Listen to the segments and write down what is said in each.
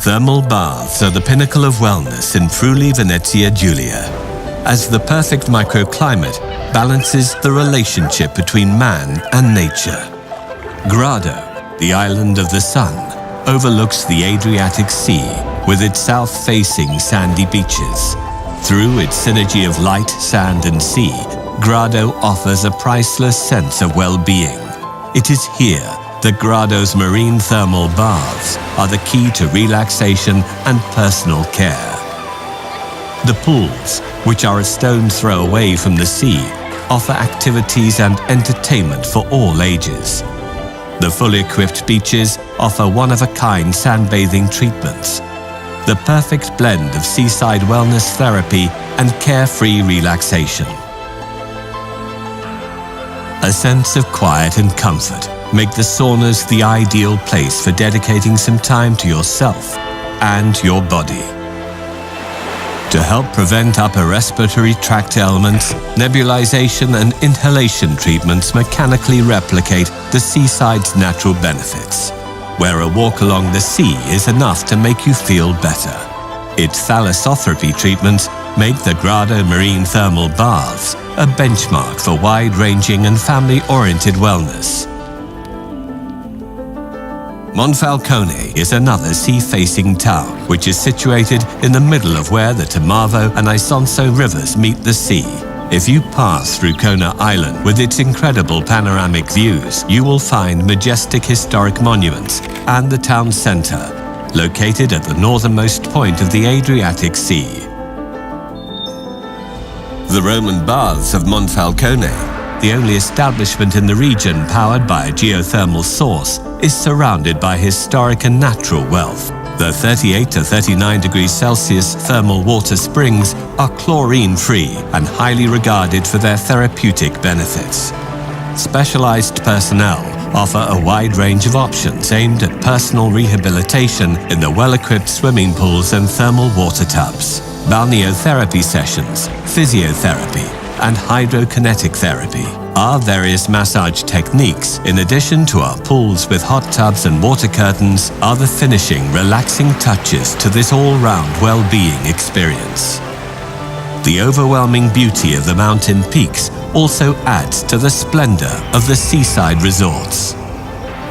Thermal baths are the pinnacle of wellness in Friuli Venezia Giulia, as the perfect microclimate balances the relationship between man and nature. Grado, the island of the sun, overlooks the Adriatic Sea with its south-facing sandy beaches. Through its synergy of light, sand and sea, Grado offers a priceless sense of well-being. It is here that Grado's marine thermal baths are the key to relaxation and personal care. The pools, which are a stone's throw away from the sea, offer activities and entertainment for all ages. The fully equipped beaches offer one-of-a-kind sandbathing treatments, the perfect blend of seaside wellness therapy and carefree relaxation. A sense of quiet and comfort make the saunas the ideal place for dedicating some time to yourself and your body. To help prevent upper respiratory tract ailments, nebulization and inhalation treatments mechanically replicate the seaside's natural benefits, where a walk along the sea is enough to make you feel better. Its thalassotherapy treatments make the Grado Marine Thermal Baths a benchmark for wide-ranging and family-oriented wellness. Monfalcone is another sea-facing town which is situated in the middle of where the Timavo and Isonzo rivers meet the sea. If you pass through Kona Island with its incredible panoramic views, you will find majestic historic monuments and the town centre, located at the northernmost point of the Adriatic Sea. The Roman Baths of Monfalcone, the only establishment in the region powered by a geothermal source, is surrounded by historic and natural wealth. The 38 to 39 degrees Celsius thermal water springs are chlorine-free and highly regarded for their therapeutic benefits. Specialized personnel offer a wide range of options aimed at personal rehabilitation in the well-equipped swimming pools and thermal water tubs, balneotherapy sessions, physiotherapy, and hydrokinetic therapy. Our various massage techniques, in addition to our pools with hot tubs and water curtains, are the finishing, relaxing touches to this all-round well-being experience. The overwhelming beauty of the mountain peaks also adds to the splendor of the seaside resorts.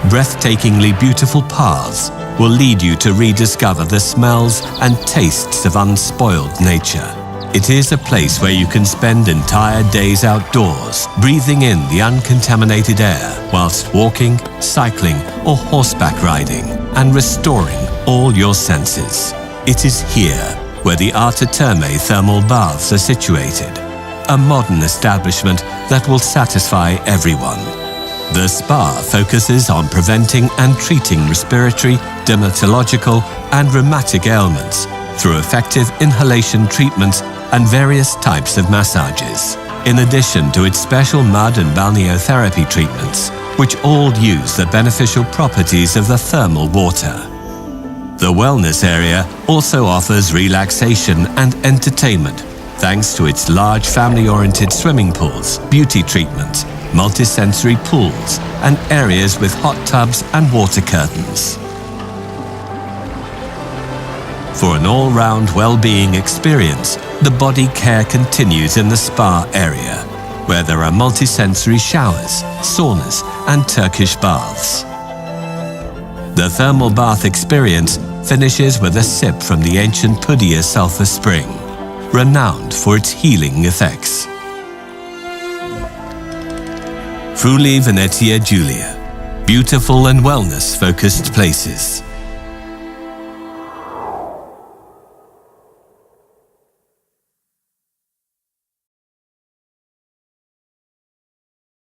Breathtakingly beautiful paths will lead you to rediscover the smells and tastes of unspoiled nature. It is a place where you can spend entire days outdoors, breathing in the uncontaminated air whilst walking, cycling, or horseback riding, and restoring all your senses. It is here where the Arta Terme thermal baths are situated, a modern establishment that will satisfy everyone. The spa focuses on preventing and treating respiratory, dermatological, and rheumatic ailments through effective inhalation treatments and various types of massages, in addition to its special mud and balneotherapy treatments, which all use the beneficial properties of the thermal water. The wellness area also offers relaxation and entertainment thanks to its large family-oriented swimming pools, beauty treatments, multisensory pools, and areas with hot tubs and water curtains. For an all-round well-being experience, the body care continues in the spa area, where there are multisensory showers, saunas, and Turkish baths. The thermal bath experience finishes with a sip from the ancient Pudia sulphur spring, renowned for its healing effects. Friuli Venezia Giulia, beautiful and wellness-focused places.